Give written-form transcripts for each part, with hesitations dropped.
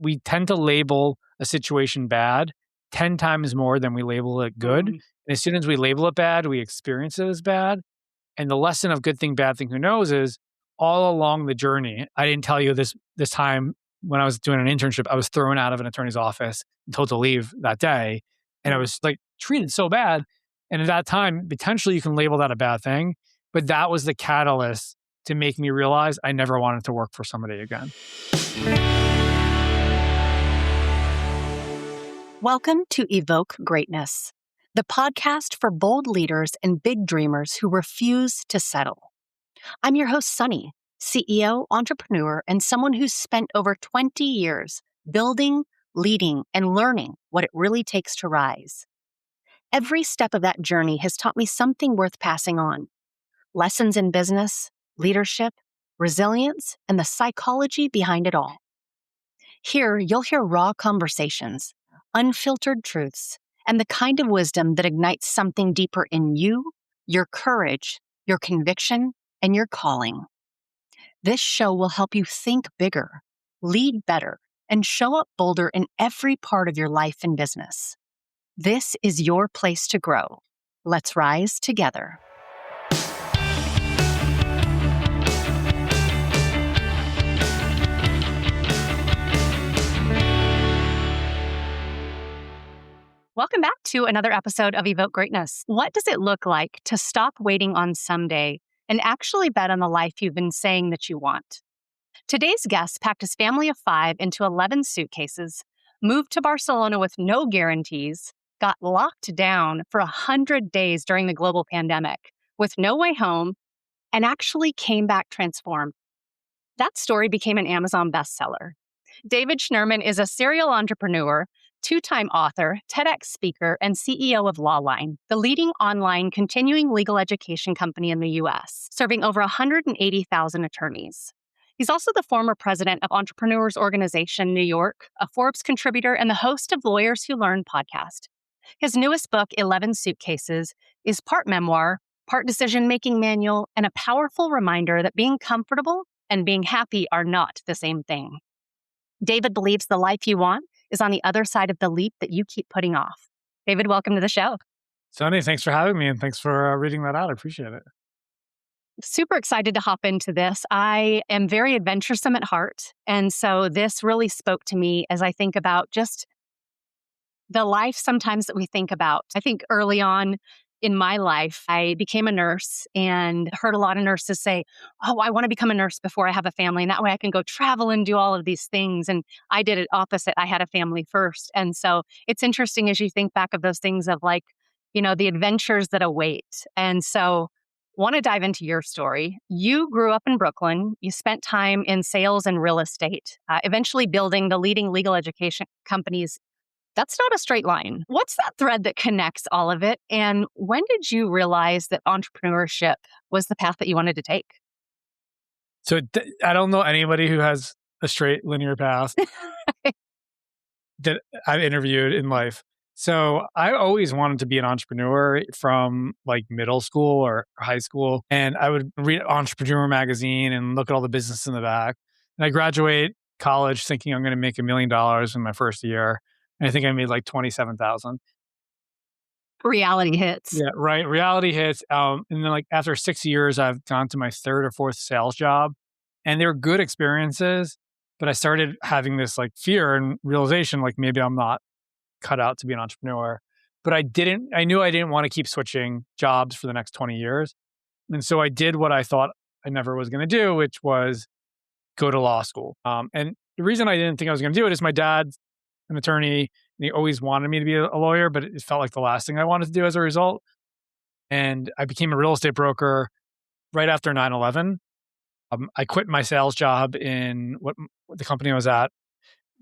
we tend to label a situation bad 10 times more than we label it good. And as soon as we label it bad, we experience it as bad. And the lesson of good thing, bad thing, who knows is all along the journey. I didn't tell you this time when I was doing an internship, I was thrown out of an attorney's office and told to leave that day. And I was like treated so bad. And at that time, potentially you can label that a bad thing, but that was the catalyst to make me realize I never wanted to work for somebody again. Welcome to Evoke Greatness, the podcast for bold leaders and big dreamers who refuse to settle. I'm your host, Sonnie, CEO, entrepreneur, and someone who's spent over 20 years building, leading, and learning what it really takes to rise. Every step of that journey has taught me something worth passing on. Lessons in business, leadership, resilience, and the psychology behind it all. Here, you'll hear raw conversations, unfiltered truths, and the kind of wisdom that ignites something deeper in you, your courage, your conviction, and your calling. This show will help you think bigger, lead better, and show up bolder in every part of your life and business. This is your place to grow. Let's rise together. Welcome back to another episode of Evoke Greatness. What does it look like to stop waiting on someday and actually bet on the life you've been saying that you want? Today's guest packed his family of 5 into 11 suitcases, moved to Barcelona with no guarantees, got locked down for 100 days during the global pandemic with no way home, and actually came back transformed. That story became an Amazon bestseller. David Schnurman is a serial entrepreneur, 2-time author, TEDx speaker, and CEO of Lawline, the leading online continuing legal education company in the U.S., serving over 180,000 attorneys. He's also the former president of Entrepreneurs Organization New York, a Forbes contributor, and the host of Lawyers Who Learn podcast. His newest book, 11 Suitcases, is part memoir, part decision-making manual, and a powerful reminder that being comfortable and being happy are not the same thing. David believes the life you want is on the other side of the leap that you keep putting off. David, welcome to the show. Sonnie, thanks for having me and thanks for reading that out. I appreciate it. Super excited to hop into this. I am very adventuresome at heart. And so this really spoke to me as I think about just the life sometimes that we think about. I think early on in my life, I became a nurse and heard a lot of nurses say, oh, I want to become a nurse before I have a family. And that way I can go travel and do all of these things. And I did it opposite. I had a family first. And so it's interesting as you think back of those things of like, you know, the adventures that await. And so want to dive into your story. You grew up in Brooklyn. You spent time in sales and real estate, eventually building the leading legal education companies. That's not a straight line. What's that thread that connects all of it? And when did you realize that entrepreneurship was the path that you wanted to take? So I don't know anybody who has a straight linear path that I've interviewed in life. So I always wanted to be an entrepreneur from like middle school or high school. And I would read Entrepreneur magazine and look at all the business in the back. And I graduate college thinking I'm going to make $1 million in my first year. And I think I made like 27,000. Reality hits. Yeah, right. Reality hits. And then like after 6 years, I've gone to my 3rd or 4th sales job. And they're good experiences. But I started having this like fear and realization, like maybe I'm not cut out to be an entrepreneur. But I knew I didn't want to keep switching jobs for the next 20 years. And so I did what I thought I never was going to do, which was go to law school. And the reason I didn't think I was going to do it is my dad's an attorney, and he always wanted me to be a lawyer, but it felt like the last thing I wanted to do as a result. And I became a real estate broker right after 9/11. I quit my sales job in what the company I was at.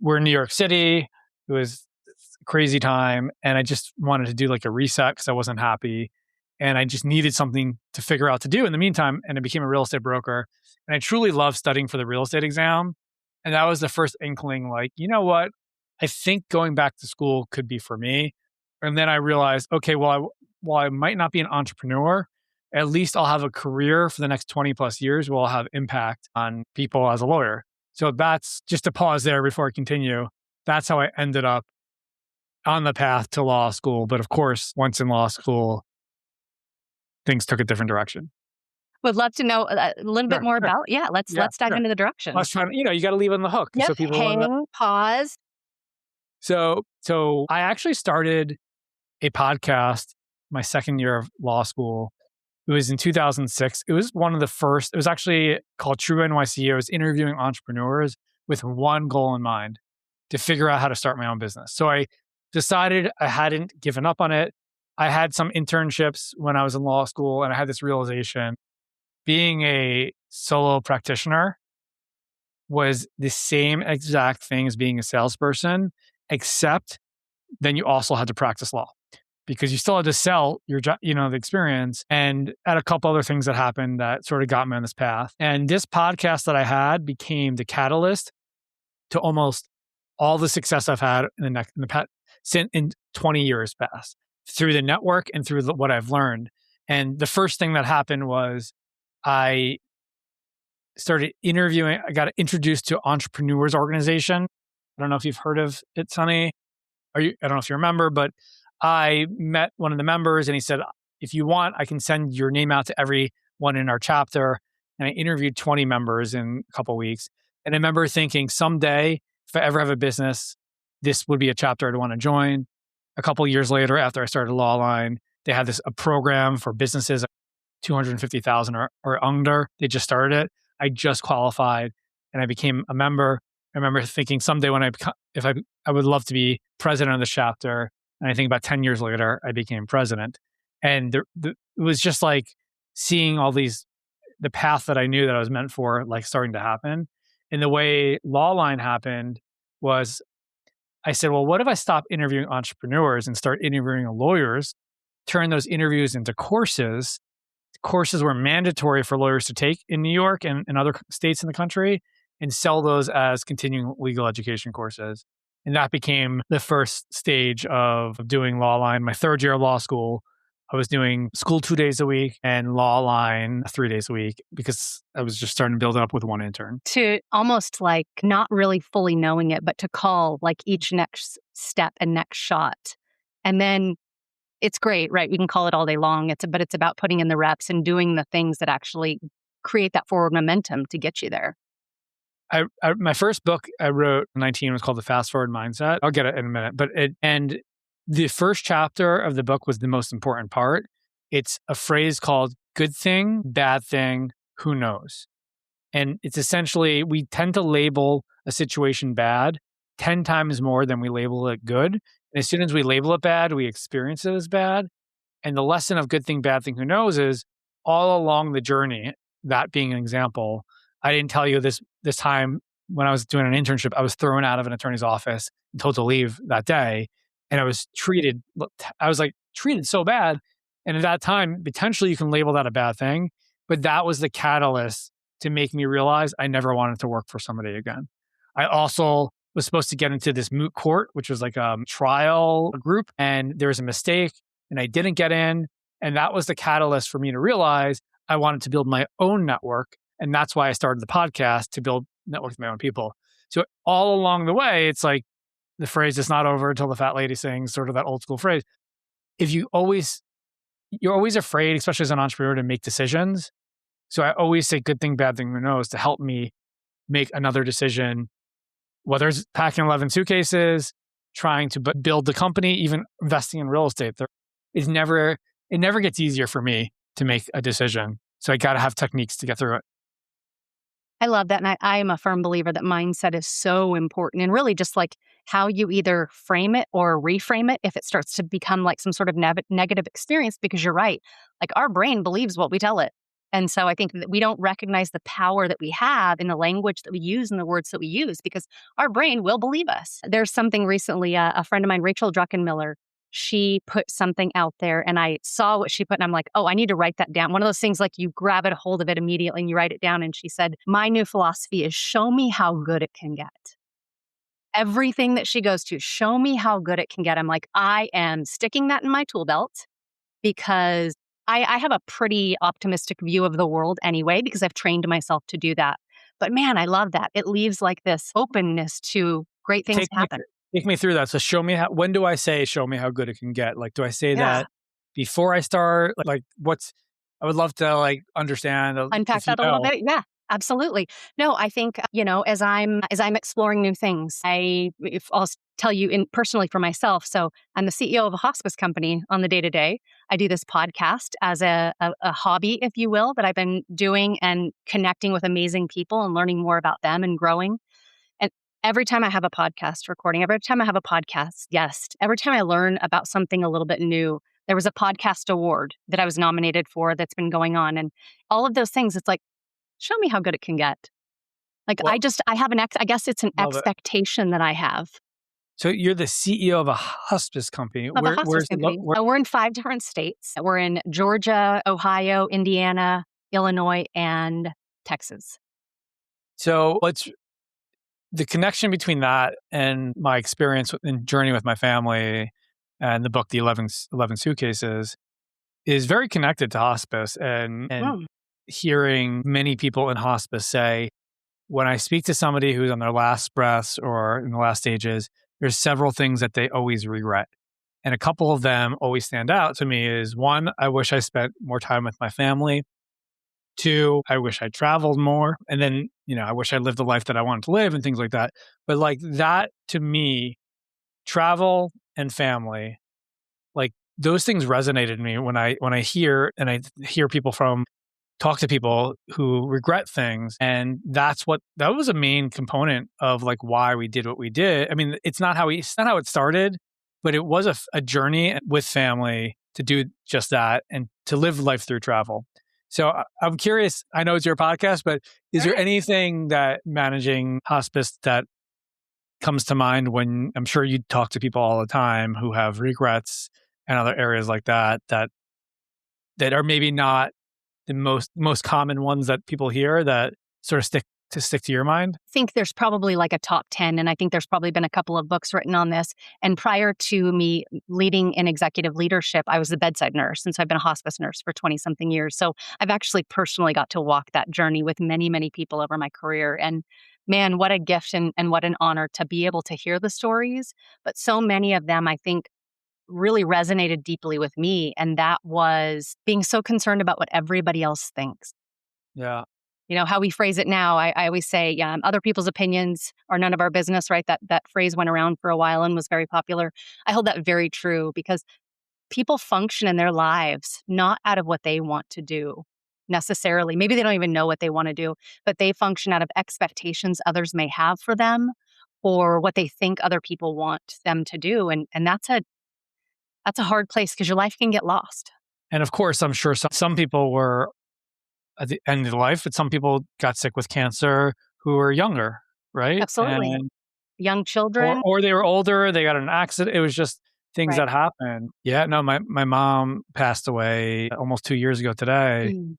We're in New York City. It was a crazy time. And I just wanted to do like a reset because I wasn't happy. And I just needed something to figure out to do in the meantime. And I became a real estate broker. And I truly loved studying for the real estate exam. And that was the first inkling, like, you know what? I think going back to school could be for me. And then I realized, okay, while I might not be an entrepreneur, at least I'll have a career for the next 20 plus years where I'll have impact on people as a lawyer. So that's just to pause there before I continue. That's how I ended up on the path to law school. But of course, once in law school, things took a different direction. Would love to know a little bit Sure, more sure. about, yeah, Yeah, let's dive sure. into the I direction. was trying to, you got to leave on the hook. Yep. So people want to. Hang, pause. So I actually started a podcast my second year of law school. It was in 2006. It was one of the first. It was actually called True NYC. I was interviewing entrepreneurs with one goal in mind, to figure out how to start my own business. So I decided I hadn't given up on it. I had some internships when I was in law school, and I had this realization: being a solo practitioner was the same exact thing as being a salesperson, except then you also had to practice law, because you still had to sell your job, the experience, and had a couple other things that happened that sort of got me on this path. And this podcast that I had became the catalyst to almost all the success I've had in the past, in 20 years past, through the network and through what I've learned. And the first thing that happened was I started interviewing. I got introduced to Entrepreneurs Organization. I don't know if you've heard of it, Sonnie. I don't know if you remember, but I met one of the members and he said, if you want, I can send your name out to everyone in our chapter. And I interviewed 20 members in a couple of weeks. And I remember thinking, someday, if I ever have a business, this would be a chapter I'd want to join. A couple of years later, after I started Lawline, they had a program for businesses 250,000 or under. They just started it. I just qualified and I became a member. I remember thinking someday when I would love to be president of the chapter. And I think about 10 years later, I became president. And it was just like seeing all the path that I knew that I was meant for, like starting to happen. And the way Lawline happened was I said, well, what if I stop interviewing entrepreneurs and start interviewing lawyers, turn those interviews into courses? Courses were mandatory for lawyers to take in New York and in other states in the country, and sell those as continuing legal education courses. And that became the first stage of doing Lawline. My third year of law school, I was doing school 2 days a week and Lawline 3 days a week, because I was just starting to build it up with one intern. To almost like not really fully knowing it, but to call like each next step and next shot. And then it's great, right? We can call it all day long. But it's about putting in the reps and doing the things that actually create that forward momentum to get you there. My first book I wrote at 19 was called The Fast Forward Mindset. I'll get it in a minute. And the first chapter of the book was the most important part. It's a phrase called good thing, bad thing, who knows? And it's essentially, we tend to label a situation bad 10 times more than we label it good. And as soon as we label it bad, we experience it as bad. And the lesson of good thing, bad thing, who knows is all along the journey, that being an example, I didn't tell you this time when I was doing an internship, I was thrown out of an attorney's office and told to leave that day. And I was treated so bad. And at that time, potentially you can label that a bad thing, but that was the catalyst to make me realize I never wanted to work for somebody again. I also was supposed to get into this moot court, which was like a trial group, and there was a mistake and I didn't get in. And that was the catalyst for me to realize I wanted to build my own network. And that's why I started the podcast, to build networks with my own people. So all along the way, it's like the phrase, it's not over until the fat lady sings, sort of that old school phrase. You're always afraid, especially as an entrepreneur, to make decisions. So I always say good thing, bad thing, who knows, to help me make another decision, whether it's packing 11 suitcases, trying to build the company, even investing in real estate. It never gets easier for me to make a decision. So I got to have techniques to get through it. I love that. And I am a firm believer that mindset is so important, and really just like how you either frame it or reframe it if it starts to become like some sort of negative experience, because you're right. Like our brain believes what we tell it. And so I think that we don't recognize the power that we have in the language that we use and the words that we use, because our brain will believe us. There's something recently, a friend of mine, Rachel Druckenmiller, she put something out there and I saw what she put and I'm like, oh, I need to write that down. One of those things like you grab it, hold of it immediately and you write it down. And she said, my new philosophy is show me how good it can get. Everything that she goes to, show me how good it can get. I'm like, I am sticking that in my tool belt, because I have a pretty optimistic view of the world anyway, because I've trained myself to do that. But man, I love that. It leaves like this openness to great things Take to me happen. take me through that. So show me when do I say show me how good it can get? Like, do I say Yeah. that before I start? Like, what's I would love to like understand Unpack if you that a little know. bit. Yeah, absolutely. No, I think, as I'm exploring new things, if I'll tell you in personally for myself. So I'm the CEO of a hospice company on the day to day. I do this podcast as a hobby, if you will, that I've been doing and connecting with amazing people and learning more about them and growing. And every time I have a podcast recording, every time I have a podcast guest, every time I learn about something a little bit new, there was a podcast award that I was nominated for that's been going on. And all of those things, it's like, show me how good it can get. Like, Well, I have I guess it's an love it. expectation that I have So you're the CEO of a hospice company. of a hospice Where's the company. where, We're in 5 different states. We're in Georgia, Ohio, Indiana, Illinois, and Texas. so what's the connection between that and my experience and journey with my family and the book, The 11 Suitcases, is very connected to hospice and Mm, hearing many people in hospice say, when I speak to somebody who's on their last breaths or in the last stages, there's several things that they always regret. And a couple of them always stand out to me is one, I wish I spent more time with my family. Two, I wish I traveled more. And then, I wish I lived the life that I wanted to live and things like that. But like that to me, travel and family, like those things resonated in me when I hear people from talk to people who regret things. And that was a main component of like why we did what we did. I mean, it's not how it started, but it was a journey with family to do just that and to live life through travel. So I'm curious, I know it's your podcast, but is there sure. anything that managing hospice that comes to mind when I'm sure you talk to people all the time who have regrets and other areas like that are maybe not the most common ones that people hear that sort of stick to your mind? Think there's probably like a top 10, and I think there's probably been a couple of books written on this. And prior to me leading in executive leadership, I was a bedside nurse. And so I've been a hospice nurse for 20 something years. So I've actually personally got to walk that journey with many, many people over my career. And man, what a gift and what an honor to be able to hear the stories. But so many of them, I think, really resonated deeply with me. And that was being so concerned about what everybody else thinks. Yeah. How we phrase it now, I always say, yeah, other people's opinions are none of our business, right? That phrase went around for a while and was very popular. I hold that very true because people function in their lives not out of what they want to do necessarily. Maybe they don't even know what they want to do, but they function out of expectations others may have for them or what they think other people want them to do. And that's a hard place because your life can get lost. And of course, I'm sure some people were at the end of their life, but some people got sick with cancer who were younger, right? Absolutely. And Young or children. or they were older, they got in an accident. It was just things Right. that happen. Yeah, no, my mom passed away almost 2 years ago today, Mm.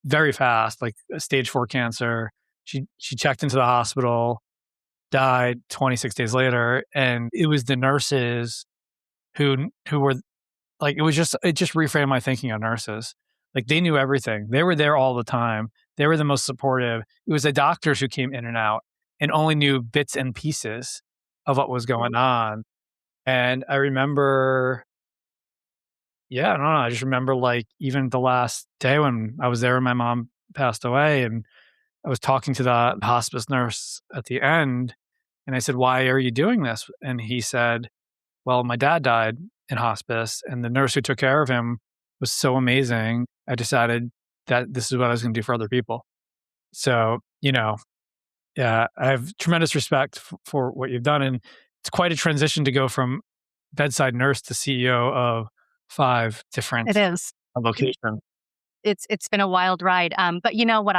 very fast, like stage 4 cancer. She checked into the hospital, died 26 days later, and it was the nurses who were like it just reframed my thinking on nurses. Like they knew everything. They were there all the time. They were the most supportive. It was the doctors who came in and out and only knew bits and pieces of what was going on. And I remember, yeah, I don't know. I just remember like even the last day when I was there when my mom passed away and I was talking to the hospice nurse at the end and I said, "Why are you doing this?" And he said, "Well, my dad died in hospice, and the nurse who took care of him was so amazing. I decided that this is what I was going to do for other people." So, yeah, I have tremendous respect for what you've done, and it's quite a transition to go from bedside nurse to CEO of 5 It different is. locations. It's been a wild ride. But you know what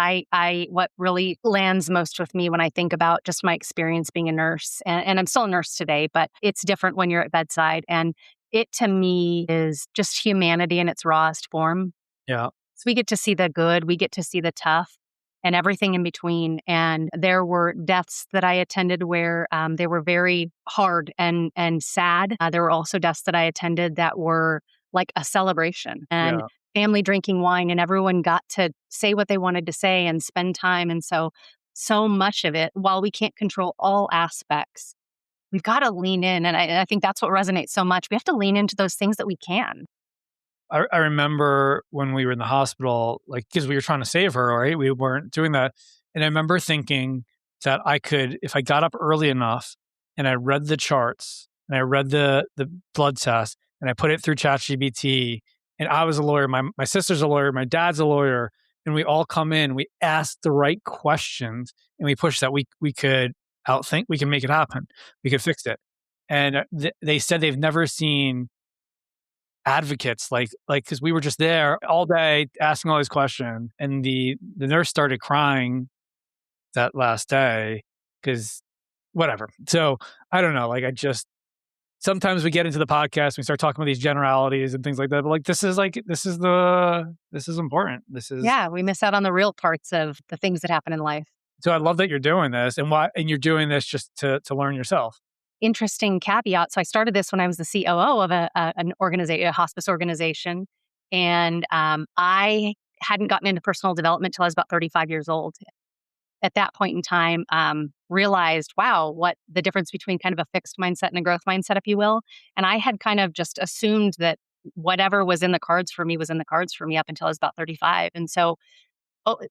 what really lands most with me when I think about just my experience being a nurse, and I'm still a nurse today, but it's different when you're at bedside. And it to me is just humanity in its rawest form. Yeah, So we get to see the good, we get to see the tough, and everything in between. And there were deaths that I attended where they were very hard and sad. There were also deaths that I attended that were like a celebration. And yeah, family drinking wine and everyone got to say what they wanted to say and spend time. And so much of it, while we can't control all aspects, we've got to lean in. And I think that's what resonates so much. We have to lean into those things that we can. I remember when we were in the hospital, like, because we were trying to save her, right? We weren't doing that. And I remember thinking that I could, if I got up early enough and I read the charts and I read the blood test and I put it through ChatGPT, and I was a lawyer, my sister's a lawyer, my dad's a lawyer, and we all come in, we ask the right questions and we push that, we could outthink, we can make it happen. We could fix it. And they said they've never seen advocates like because we were just there all day asking all these questions, and the nurse started crying that last day because whatever. So I don't know, like, I just, sometimes we get into the podcast, we start talking about these generalities and things like that, but like, this is important, this is. Yeah, we miss out on the real parts of the things that happen in life. So I love that you're doing this, and you're doing this just to learn yourself. Interesting caveat. So I started this when I was the COO of an organization, a hospice organization, and I hadn't gotten into personal development till I was about 35 years old. At that point in time, realized, wow, what the difference between kind of a fixed mindset and a growth mindset, if you will. And I had kind of just assumed that whatever was in the cards for me was in the cards for me up until I was about 35. And so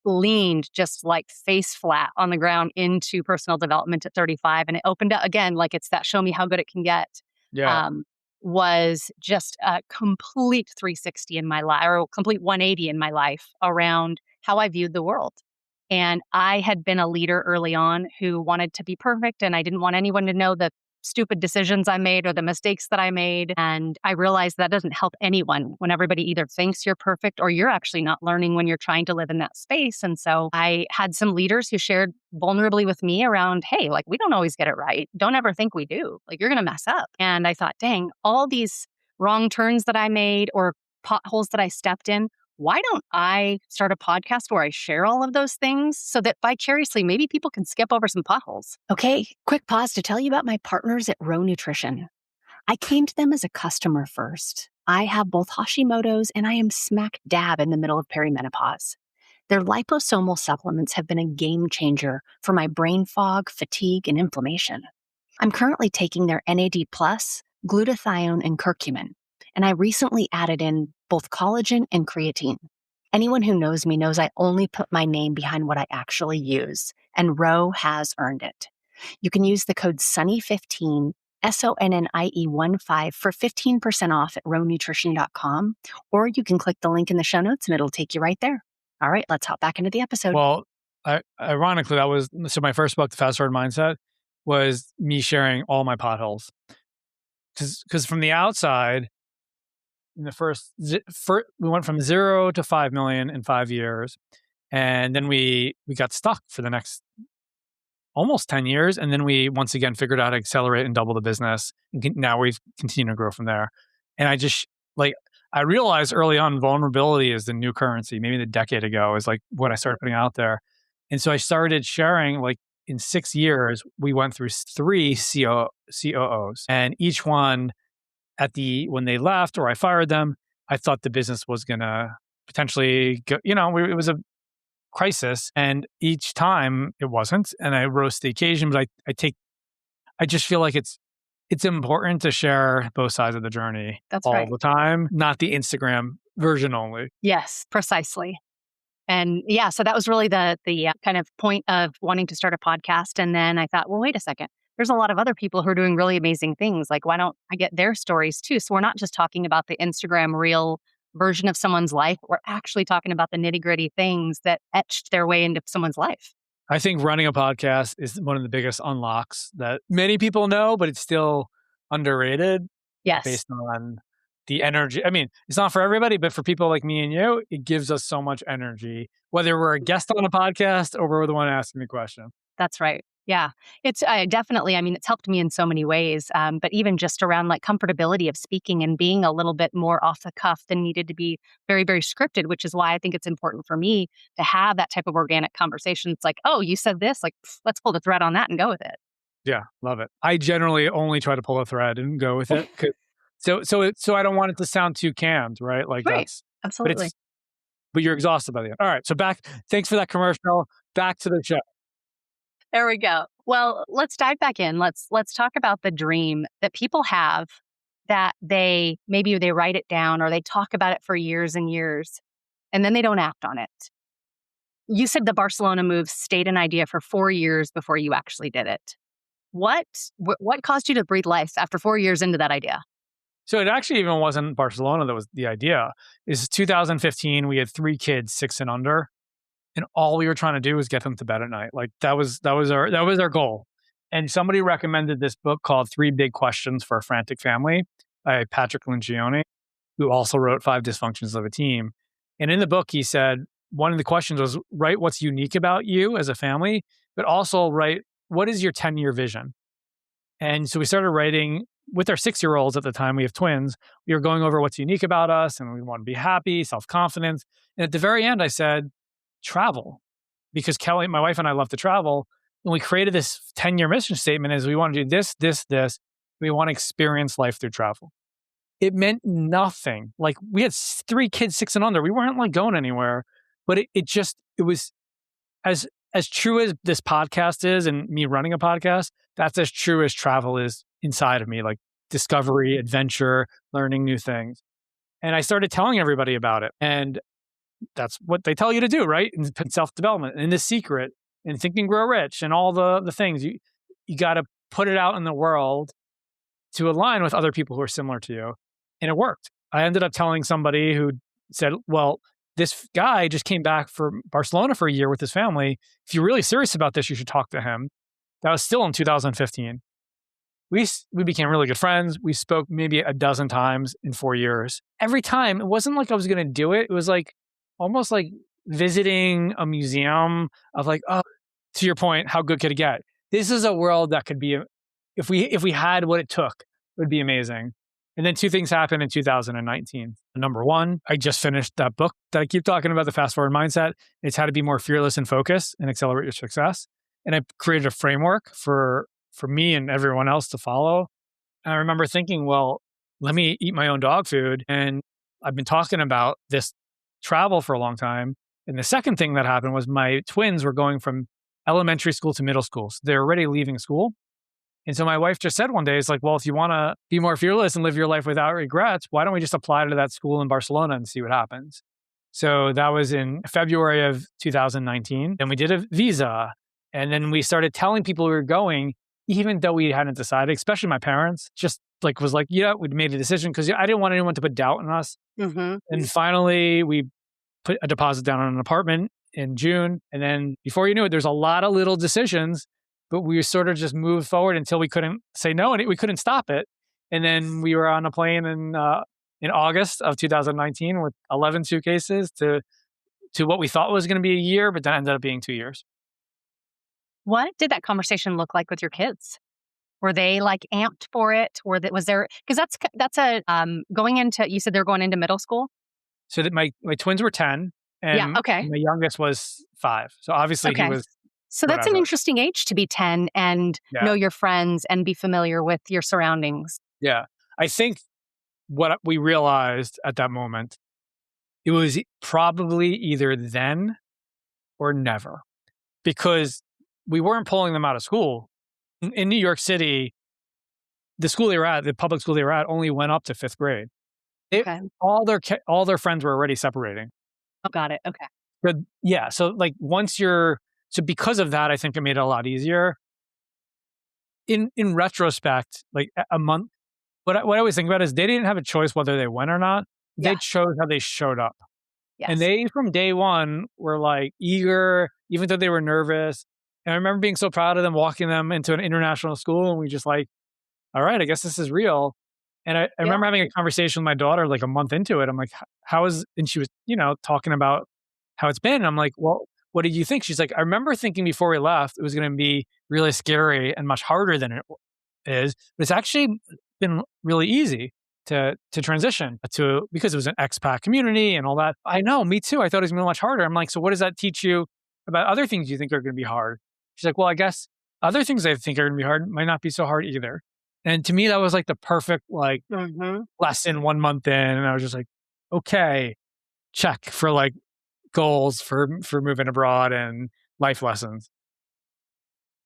leaned just like face flat on the ground into personal development at 35. And it opened up again, like it's that show me how good it can get. Yeah. Was just a complete 360 in my life, or a complete 180 in my life around how I viewed the world. And I had been a leader early on who wanted to be perfect, and I didn't want anyone to know the stupid decisions I made or the mistakes that I made. And I realized that doesn't help anyone when everybody either thinks you're perfect or you're actually not learning when you're trying to live in that space. And so I had some leaders who shared vulnerably with me around, hey, like, we don't always get it right. Don't ever think we do. Like, you're going to mess up. And I thought, dang, all these wrong turns that I made or potholes that I stepped in, why don't I start a podcast where I share all of those things so that vicariously maybe people can skip over some potholes? Okay, quick pause to tell you about my partners at Row Nutrition. I came to them as a customer first. I have both Hashimoto's and I am smack dab in the middle of perimenopause. Their liposomal supplements have been a game changer for my brain fog, fatigue, and inflammation. I'm currently taking their NAD+, glutathione, and curcumin, and I recently added in both collagen and creatine. Anyone who knows me knows I only put my name behind what I actually use, and Row has earned it. You can use the code SONNIE15, SONNIE15 for 15% off at rownutrition.com, or you can click the link in the show notes and it'll take you right there. All right, let's hop back into the episode. Well, ironically, that was, so my first book, The Fast Forward Mindset, was me sharing all my potholes. Because from the outside, in the first, we went from 0 to 5 million in 5 years. And then we got stuck for the next almost 10 years. And then we once again figured out how to accelerate and double the business. And now we've continued to grow from there. And I realized early on, vulnerability is the new currency. Maybe a decade ago is like what I started putting out there. And so I started sharing, like, in 6 years, we went through 3 COOs, and each one, when they left or I fired them, I thought the business was going to potentially go, it was a crisis. And each time it wasn't. And I rose to the occasion, but I just feel like it's important to share both sides of the journey. That's all right. the time, not the Instagram version only. Yes, precisely. And yeah, so that was really the kind of point of wanting to start a podcast. And then I thought, well, wait a second. There's a lot of other people who are doing really amazing things. Like, why don't I get their stories too? So we're not just talking about the Instagram reel version of someone's life. We're actually talking about the nitty gritty things that etched their way into someone's life. I think running a podcast is one of the biggest unlocks that many people know, but it's still underrated. Yes. Based on the energy. I mean, it's not for everybody, but for people like me and you, it gives us so much energy, whether we're a guest on a podcast or we're the one asking the question. That's right. Yeah, it's definitely, it's helped me in so many ways, but even just around like comfortability of speaking and being a little bit more off the cuff than needed to be very, very scripted, which is why I think it's important for me to have that type of organic conversation. It's like, oh, you said this, like, let's pull the thread on that and go with it. Yeah, love it. I generally only try to pull a thread and go with it. So I don't want it to sound too canned, right? Like, right. but Absolutely. it's but you're exhausted by the end. All right, so thanks for that commercial. Back to the show. There we go. Well, let's dive back in. Let's talk about the dream that people have that maybe they write it down or they talk about it for years and years and then they don't act on it. You said the Barcelona move stayed an idea for 4 years before you actually did it. What caused you to breathe life after 4 years into that idea? So it actually even wasn't Barcelona that was the idea. It's 2015. We had 3 kids, 6 and under, and all we were trying to do was get them to bed at night. Like that was our goal. And somebody recommended this book called Three Big Questions for a Frantic Family by Patrick Lencioni, who also wrote Five Dysfunctions of a Team. And in the book, he said one of the questions was write what's unique about you as a family, but also write what is your 10-year vision. And so we started writing with our 6-year-olds at the time. We have twins. We were going over what's unique about us and we want to be happy, self-confidence. And at the very end, I said, travel. Because Kelly, my wife and I love to travel. And we created this 10-year mission statement is we want to do this, this, this. We want to experience life through travel. It meant nothing. Like we had 3 kids, 6 and under. We weren't like going anywhere. But it was as true as this podcast is and me running a podcast, that's as true as travel is inside of me, like discovery, adventure, learning new things. And I started telling everybody about it. And that's what they tell you to do, right? And self-development and The Secret and Think and Grow Rich and all the things. You got to put it out in the world to align with other people who are similar to you. And it worked. I ended up telling somebody who said, well, this guy just came back from Barcelona for a year with his family. If you're really serious about this, you should talk to him. That was still in 2015. We became really good friends. We spoke maybe a dozen times in 4 years. Every time, it wasn't like I was going to do it. It was like almost like visiting a museum of like, oh, to your point, how good could it get? This is a world that could be, if we had what it took, it would be amazing. And then 2 things happened in 2019. Number 1, I just finished that book that I keep talking about, The Fast Forward Mindset. It's how to be more fearless and focused and accelerate your success. And I created a framework for me and everyone else to follow. And I remember thinking, well, let me eat my own dog food. And I've been talking about this travel for a long time. And the second thing that happened was my twins were going from elementary school to middle school. So they're already leaving school. And so my wife just said one day, it's like, well, if you want to be more fearless and live your life without regrets, why don't we just apply to that school in Barcelona and see what happens? So that was in February of 2019. And we did a visa. And then we started telling people we were going, even though we hadn't decided, especially my parents, just like was like, yeah, we'd made a decision because I didn't want anyone to put doubt in us. Mm-hmm. And finally, we put a deposit down on an apartment in June. And then before you knew it, there's a lot of little decisions, but we sort of just moved forward until we couldn't say no and we couldn't stop it. And then we were on a plane in August of 2019 with 11 suitcases to what we thought was going to be a year, but then ended up being 2 years. What did that conversation look like with your kids? Were they like amped for it? Was there, because that's a, going into, you said they're going into middle school? So that my twins were 10 and Yeah, okay. my youngest was 5. So obviously he Okay. was So that's an whatever. interesting age to be 10 and Yeah. know your friends and be familiar with your surroundings. Yeah. I think what we realized at that moment, it was probably either then or never, because we weren't pulling them out of school. In New York City, the school they were at, the public school they were at, only went up to 5th grade. Okay. All their friends were already separating. Oh, got it. Okay. But yeah, so like so because of that, I think it made it a lot easier. In retrospect, like a month, what I always think about is they didn't have a choice whether they went or not. They Yeah. chose how they showed up. Yes. And they, from day one, were like eager, even though they were nervous. And I remember being so proud of them, walking them into an international school. And we just like, all right, I guess this is real. And I remember having a conversation with my daughter like a month into it. I'm like, and she was, talking about how it's been. And I'm like, well, what did you think? She's like, I remember thinking before we left, it was going to be really scary and much harder than it is. But it's actually been really easy to transition to, because it was an expat community and all that. I know, me too. I thought it was going to be much harder. I'm like, so what does that teach you about other things you think are going to be hard? She's like, well, I guess other things I think are going to be hard might not be so hard either. And to me, that was like the perfect lesson 1 month in. And I was just like, okay, check for like goals for moving abroad and life lessons.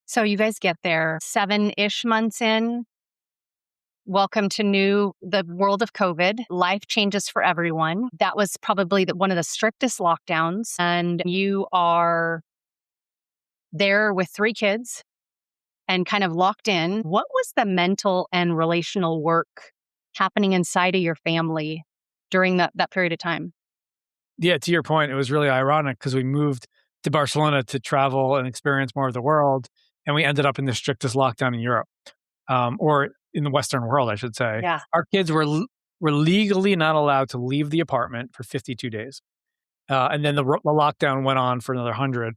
So you guys get there 7-ish months in. Welcome to the world of COVID. Life changes for everyone. That was probably one of the strictest lockdowns. And you are there with 3 kids and kind of locked in. What was the mental and relational work happening inside of your family during that period of time? Yeah, to your point, it was really ironic because we moved to Barcelona to travel and experience more of the world, and we ended up in the strictest lockdown in Europe, or in the Western world, I should say. Yeah. Our kids were legally not allowed to leave the apartment for 52 days. And then the lockdown went on for another 100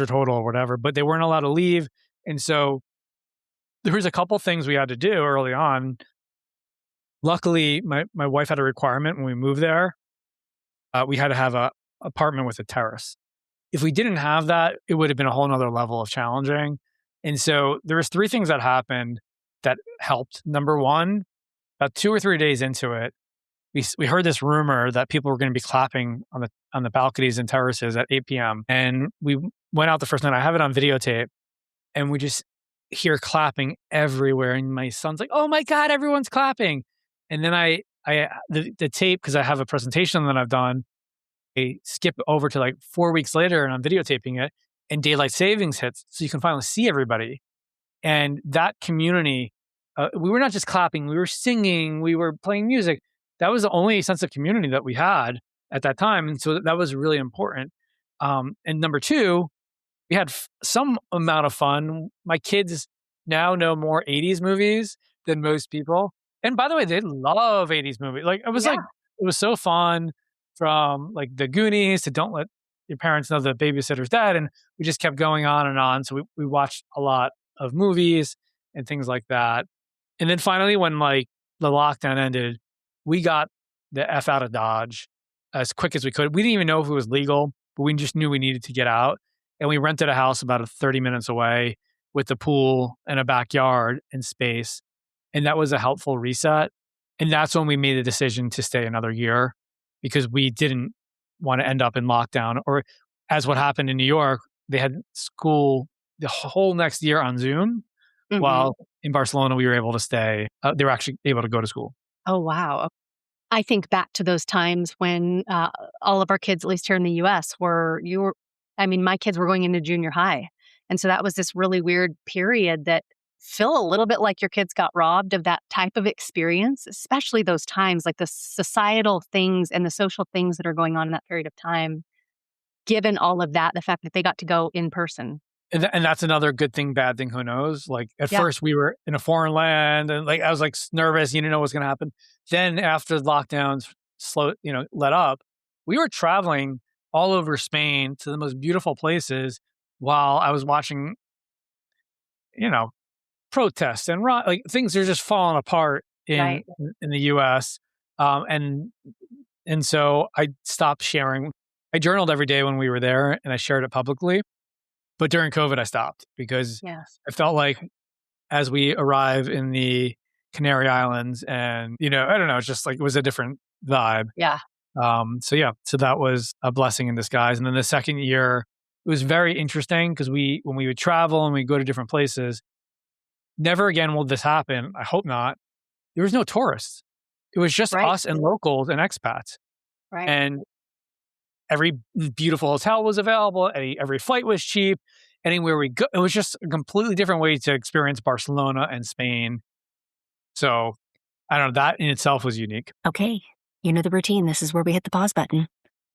total or whatever, but they weren't allowed to leave. And so there was a couple things we had to do early on. Luckily, my wife had a requirement when we moved there. We had to have a apartment with a terrace. If we didn't have that, it would have been a whole nother level of challenging. And so there was 3 things that happened that helped. Number one, about 2 or 3 days into it, we heard this rumor that people were going to be clapping on the balconies and terraces at 8 p.m. And we went out the first night. I have it on videotape, and we just hear clapping everywhere. And my son's like, "Oh my God, everyone's clapping!" And then the tape, because I have a presentation that I've done, I skip over to like 4 weeks later, and I'm videotaping it, and daylight savings hits, so you can finally see everybody. And that community, we were not just clapping, we were singing, we were playing music. That was the only sense of community that we had at that time. And so that was really important. And number two, we had some amount of fun. My kids now know more 80s movies than most people. And by the way, they love 80s movies. Like, Yeah. it was so fun, from like the Goonies to Don't Let Your Parents Know the Babysitter's Dead. And we just kept going on and on. So we watched a lot of movies and things like that. And then finally, when like the lockdown ended, we got the F out of Dodge as quick as we could. We didn't even know if it was legal, but we just knew we needed to get out. And we rented a house about 30 minutes away with a pool and a backyard and space. And that was a helpful reset. And that's when we made the decision to stay another year, because we didn't want to end up in lockdown, or as what happened in New York, they had school the whole next year on Zoom, while in Barcelona, we were able to stay. They were actually able to go to school. Oh, wow. I think back to those times when all of our kids, at least here in the US, my kids were going into junior high. And so that was this really weird period that feel a little bit like your kids got robbed of that type of experience, especially those times, like the societal things and the social things that are going on in that period of time. Given all of that, the fact that they got to go in person. And that's another good thing, bad thing, who knows? Like at Yeah. first we were in a foreign land, and like I was like nervous, you didn't know what's going to happen. Then after the lockdowns let up, we were traveling all over Spain to the most beautiful places, while I was watching, protests and like things are just falling apart Right. in the US. And so I stopped sharing. I journaled every day when we were there, and I shared it publicly. But during COVID, I stopped because Yes. I felt like as we arrive in the Canary Islands, and, I don't know, it's just like it was a different vibe. Yeah. So that was a blessing in disguise. And then the second year, it was very interesting because when we would travel and we go to different places, never again will this happen. I hope not. There was no tourists. It was just Right. us and locals and expats. Right. And every beautiful hotel was available. Every flight was cheap. Anywhere we go, it was just a completely different way to experience Barcelona and Spain. So I don't know, that in itself was unique. Okay, you know the routine. This is where we hit the pause button.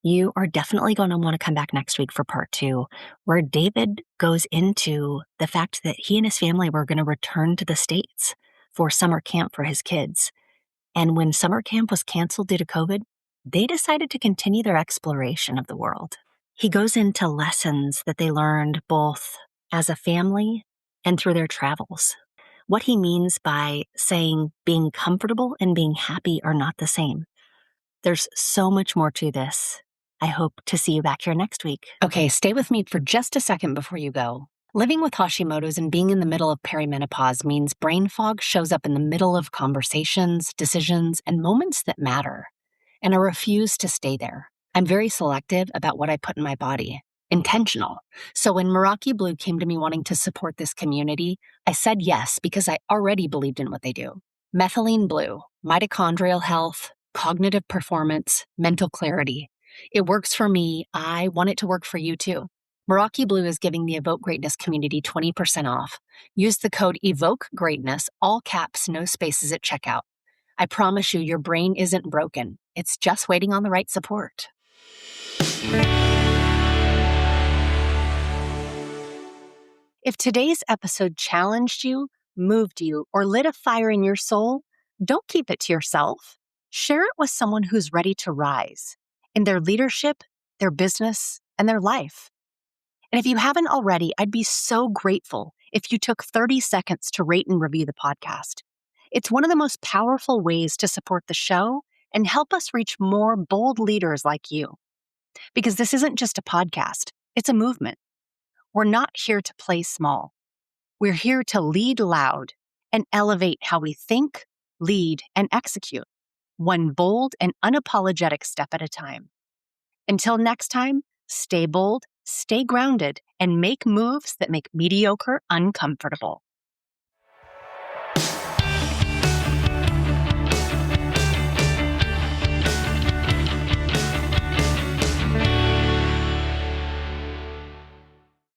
You are definitely going to want to come back next week for part 2, where David goes into the fact that he and his family were going to return to the States for summer camp for his kids. And when summer camp was canceled due to COVID, they decided to continue their exploration of the world. He goes into lessons that they learned both as a family and through their travels. What he means by saying being comfortable and being happy are not the same. There's so much more to this. I hope to see you back here next week. Okay, stay with me for just a second before you go. Living with Hashimoto's and being in the middle of perimenopause means brain fog shows up in the middle of conversations, decisions, and moments that matter. And I refuse to stay there. I'm very selective about what I put in my body. Intentional. So when Meraki Blue came to me wanting to support this community, I said yes because I already believed in what they do. Methylene Blue, mitochondrial health, cognitive performance, mental clarity. It works for me. I want it to work for you too. Meraki Blue is giving the Evoke Greatness community 20% off. Use the code Evoke Greatness, all caps, no spaces at checkout. I promise you, your brain isn't broken. It's just waiting on the right support. If today's episode challenged you, moved you, or lit a fire in your soul, don't keep it to yourself. Share it with someone who's ready to rise in their leadership, their business, and their life. And if you haven't already, I'd be so grateful if you took 30 seconds to rate and review the podcast. It's one of the most powerful ways to support the show and help us reach more bold leaders like you. Because this isn't just a podcast, it's a movement. We're not here to play small. We're here to lead loud and elevate how we think, lead, and execute, one bold and unapologetic step at a time. Until next time, stay bold, stay grounded, and make moves that make mediocre uncomfortable.